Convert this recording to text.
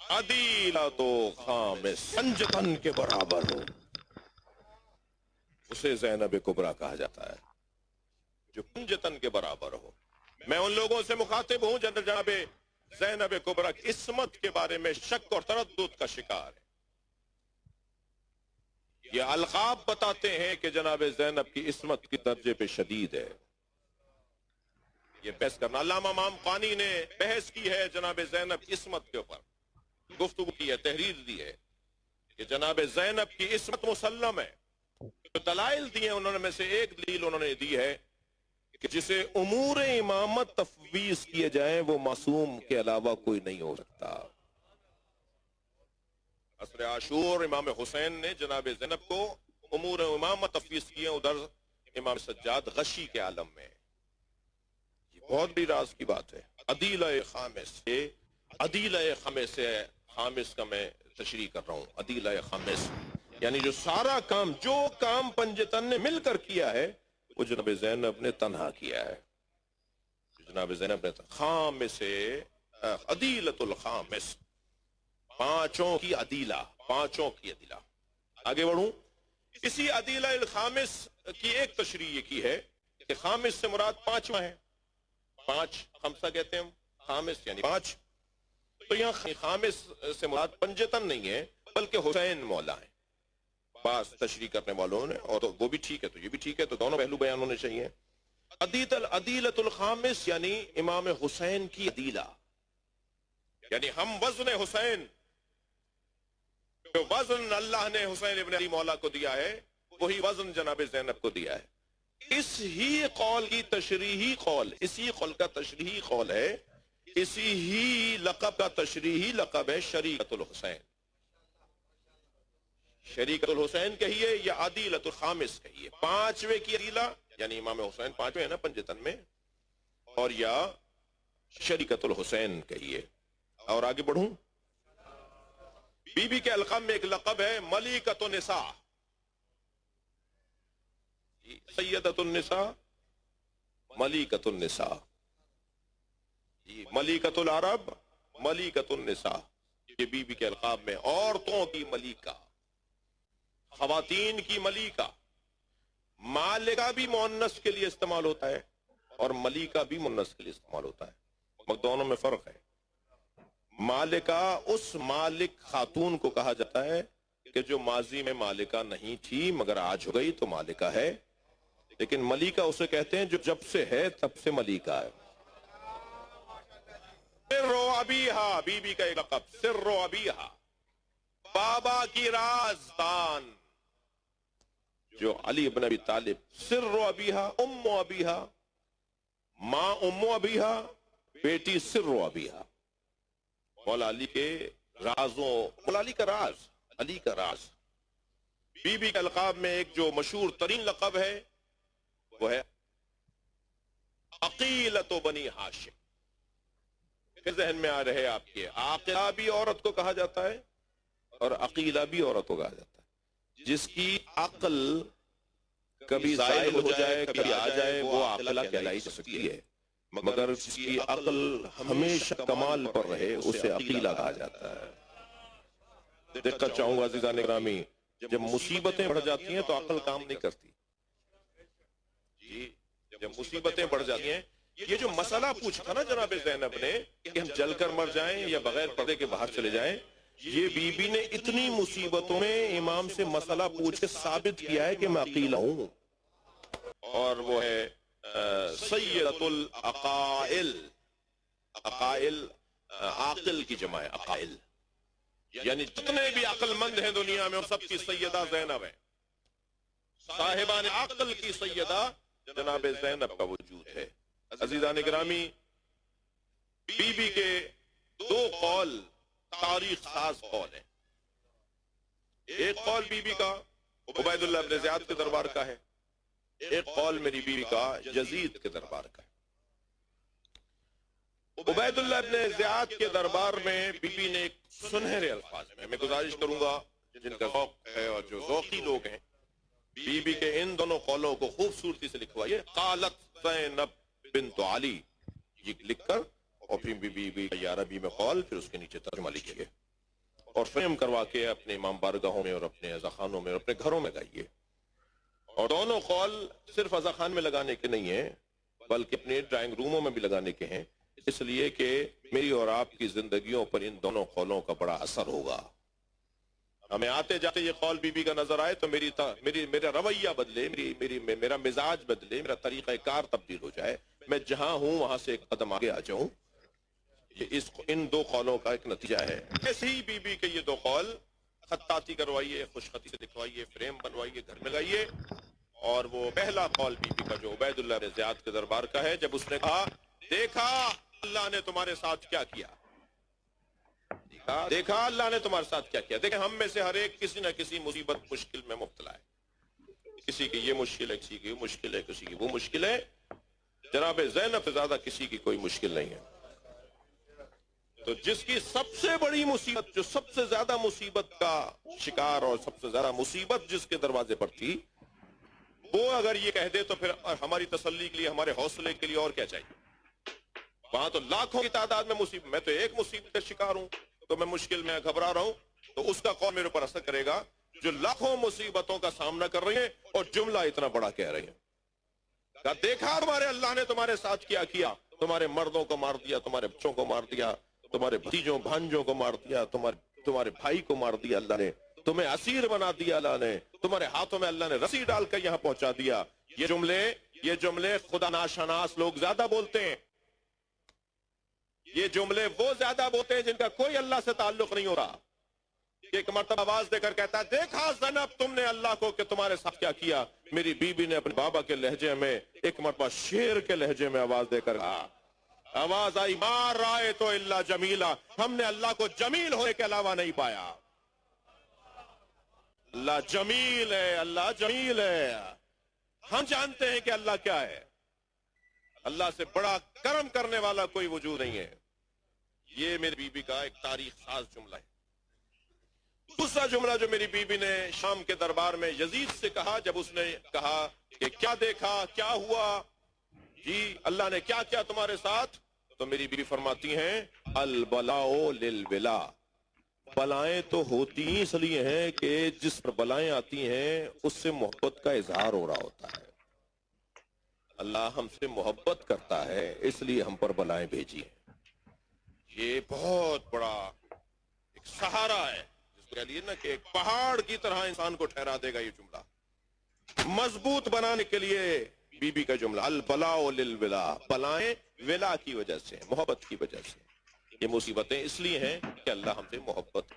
अदीला तो खामिस, पंजतन के बराबर हो, उसे ज़ैनब कुबरा कहा जाता है, जो पंजतन के बराबर हो। मैं उन लोगों से मुखातिब हूं जनाब ज़ैनब कुबरा की इस्मत के बारे में शक और तरद्दुद का शिकार है। ये अलकाब बताते हैं कि जनाब ज़ैनब की इस्मत की दर्जे पे शदीद है। ये बहस करना, अल्लामा मामकानी ने बहस की है जनाब ज़ैनब की इस्मत के ऊपर, गुफ्तगू की है, तहरीर दी है कि जनाब ज़ैनब की इस्मत मुसल्लम है। तो दलाइल दिए उन्होंने, में से एक दलील उन्होंने दी है कि जिसे उमूर इमामत तफवीज किए जाए वो मासूम के अलावा कोई नहीं हो सकता। असर आशूर इमाम हुसैन ने जनाब ज़ैनब को उमूर इमामत तफवीज किए, उधर इमाम सज्जाद गशी के आलम में। ये बहुत बड़ी राज की बात है। अदीला खामिस, अदीला खामिस का मैं तशरीह कर रहा हूं। अदीला खामिस यानी जो सारा काम, जो काम पंजतन ने मिलकर किया है वो जनाब ज़ैनब ने तन्हा किया है। जनाब ज़ैनब ने खामिस, अदीलतुल खामिस, पांचों की अदीला, पांचों की अदीला। आगे बढ़ूं, इसी अदीला खामिस की एक तशरीह की है कि खामिस से मुराद पांचवा है। पांच खमसा कहते हैं, खामिस यानी पांच। तो यहां खामिस से मुराद पंजतन नहीं है बल्कि हुसैन मौला है। बास तशरीह करने वालों ने, और तो वो भी ठीक है तो ये भी ठीक है, तो दोनों पहलू बयान होने चाहिए। अदीलतुल खामिस यानी इमाम हुसैन की अदीला, यानी हम वज़न हुसैन, जो वज़न अल्लाह ने हुसैन इब्न अली मौला को दिया है वही वज़न जनाब ज़ैनब को दिया है। इस ही कौल की तशरीही कौल, इसी कौल का तशरीही कौल है, इसी ही लक़ब का तशरीही लक़ब है शरीकतुल हुसैन। शरीकतुल हुसैन कहिए या अदीलतुल खामिस कहिए, पांचवे की अदीला यानी इमाम हुसैन पांचवे है ना पंजतन में, और या शरीकतुल हुसैन कहिए। और आगे बढ़ूं, बीबी के अलक़ब में एक लक़ब है मलिकतुन निसा, सैयदतुन निसा, मलिकतुन निसा, मलिकतुल अरब, मलिकतुन निसा। ये बीबी के अलक़ाब में औरतों की मलिका, ख़वातीन की मलिका। मालिका भी मुअन्नस के लिए इस्तेमाल होता है और मलिका भी मुअन्नस के लिए इस्तेमाल होता है, मगर दोनों में फर्क है। मालिका उस मालिक खातून को कहा जाता है कि जो माजी में मालिका नहीं थी मगर आज हो गई तो मालिका है, लेकिन मलिका उसे कहते हैं जो जब से है तब से मलिका है। सिर्रो अबीहा, बीबी का एक लक़ब, सिर्रो अबीहा, बाबा की राज़दान। जो अली इब्न अबी तालिब, सिर्रो अबीहा, उम्मो अबीहा, माँ उम्मो अबीहा, बेटी सिर्रो अबीहा। मौला अली के राजों, मौला अली का राज, अली का राज। बीबी के अलक़ाब में एक जो मशहूर तरीन लक़ब है वो है अक़ीलतो बनी हाशिम। फिर जहन में आ रहे आपके, आक़िला भी औरत को कहा जाता है और अक़ीला भी औरत को कहा जाता है। जिसकी अक्ल कभी ज़ाइल हो जाए कभी आ जाए वो आक़िला कहलाई जा सकती है, मगर जिसकी अक्ल हमेशा कमाल पर रहे उसे अक़ीला कहा जाता है। देखना चाहूंगा अज़ीज़ान गिरामी, जब मुसीबतें बढ़ जाती हैं तो अक्ल काम नहीं करती जी। जब मुसीबतें बढ़ जाती हैं, ये जो मसला पूछा था ना जनाब ज़ैनब ने कि हम जलकर मर जाएं या बगैर पर्दे के बाहर चले जाएं, ये बीबी ने इतनी मुसीबतों में इमाम से मसला पूछ के साबित किया है कि मैं अक़ीला हूं। और वो है सैयदतुल अक़ाइल, अक़ाइल आक़िल की जमा है, अक़ाइल यानी जितने भी अक्लमंद हैं दुनिया में सबकी सैयदा ज़ैनब है। साहिबान अक़ल की सैयदा जनाब ज़ैनब का वजूद है। अज़ीज़ान गिरामी, बीबी के दो कौल तारीख साज कौल है। एक कौल बीबी का उबैदुल्लाह इब्न ज़ियाद के दरबार का है, एक कौल मेरी बीबी का यजीद के दरबार का है। उबैदुल्लाह इब्न ज़ियाद के दरबार में बीबी ने एक सुनहरे अल्फाज में, मैं गुजारिश करूंगा जिनका ज़ौक़ है और जो ज़ौक़ी लोग हैं, बीबी के इन दोनों कौलों को खूबसूरती से लिखवाइए। क़ालत ज़ैनब बिन्त अली, ये लिखकर और फिर बीबी या अरबी में कौल, फिर उसके नीचे तर्जुमा लिखिए। اور فریم کروا کے اپنے امام بارگاہوں میں اور اپنے عزاخانوں میں اور اپنے گھروں میں گائیے. اور دونوں قول صرف عزاخان میں لگانے کے نہیں ہیں بلکہ اپنے ڈرائنگ روموں میں بھی لگانے کے ہیں، اس لیے کہ میری اور آپ کی زندگیوں پر ان دونوں قولوں کا بڑا اثر ہوگا. ہمیں آتے جاتے یہ قول بی بی کا نظر آئے تو میرا رویہ بدلے، میرا مزاج بدلے، میرا طریقہ کار تبدیل ہو جائے، میں جہاں ہوں وہاں سے ایک قدم آگے آ جاؤں. یہ ان دو قولوں کا ایک نتیجہ ہے. ایسے ہی بی بی کے یہ دو قول خطاطی کروائیے، خوش خطی سے دکھوائیے، فریم بنوائیے، گھر میں لگائیے. اور وہ پہلا قول بی بی کا جو عبید اللہ بن زیاد کے دربار کا ہے، جب اس نے کہا دیکھا اللہ نے تمہارے ساتھ کیا کیا، دیکھا اللہ نے تمہارے ساتھ کیا کیا. دیکھیں ہم میں سے ہر ایک کسی نہ کسی مصیبت مشکل میں مبتلا ہے. کسی کی یہ مشکل ہے، کسی کی وہ مشکل ہے، کسی کی وہ مشکل ہے. جناب زینب سے زیادہ کسی کی کوئی مشکل نہیں ہے. تو جس کی سب سے بڑی مصیبت، جو سب سے زیادہ مصیبت کا شکار اور سب سے زیادہ مصیبت جس کے دروازے پر تھی، وہ اگر یہ کہہ دے تو پھر ہماری تسلی کے لیے، ہمارے حوصلے کے لیے اور کیا چاہیے. وہاں تو لاکھوں کی تعداد میں مصیبت، میں تو ایک مصیبت کا شکار ہوں تو میں مشکل میں گھبرا رہا ہوں، تو اس کا قول میرے اوپر اثر کرے گا جو لاکھوں مصیبتوں کا سامنا کر رہی ہیں اور جملہ اتنا بڑا کہہ رہی ہیں. کہا دیکھا تمہارے اللہ نے تمہارے ساتھ کیا کیا، تمہارے مردوں کو مار دیا، تمہارے بچوں کو مار دیا، تمہارے بھتیجوں بھانجوں کو مار دیا، تمہارے بھائی کو مار دیا اللہ نے، تمہیں اسیر بنا دیا اللہ نے، تمہارے ہاتھوں میں اللہ نے رسی ڈال کر یہاں پہنچا دیا. یہ جملے خدا ناشناس لوگ زیادہ بولتے ہیں. یہ جملے وہ زیادہ بولتے ہیں جن کا کوئی اللہ سے تعلق نہیں ہو رہا. ایک مرتبہ آواز دے کر کہتا ہے دیکھا زینب تم نے اللہ کو کہ تمہارے ساتھ کیا کیا. میری بیوی نے اپنے بابا کے لہجے میں ایک مرتبہ شیر کے لہجے میں آواز دے کر کہا، آواز آئی مار رائے تو اللہ جمیلا، ہم نے اللہ کو جمیل ہونے کے علاوہ نہیں پایا. اللہ جمیل ہے، اللہ جمیل ہے. ہم جانتے ہیں کہ اللہ کیا ہے. اللہ سے بڑا کرم کرنے والا کوئی وجود نہیں ہے. یہ میری بیوی کا ایک تاریخ ساز جملہ ہے. دوسرا جملہ جو میری بیوی نے شام کے دربار میں یزید سے کہا، جب اس نے کہا کہ کیا دیکھا، کیا ہوا، جی اللہ نے کیا کیا تمہارے ساتھ، تو میری بیوی فرماتی ہیں البلاء للولا، بلائیں تو ہوتی اس لیے ہیں کہ جس پر بلائیں آتی ہیں اس سے محبت کا اظہار ہو رہا ہوتا ہے. اللہ ہم سے محبت کرتا ہے اس لیے ہم پر بلائیں بھیجی ہیں. یہ بہت بڑا ایک سہارا ہے، جس کو کہہ لیے نا کہ ایک پہاڑ کی طرح انسان کو ٹھہرا دے گا. یہ جملہ مضبوط بنانے کے لیے بی بی کا جملہ البلاء للولا، بلائیں ولا کی وجہ سے، محبت کی وجہ سے. یہ مصیبتیں اس لیے ہیں کہ اللہ ہم سے محبت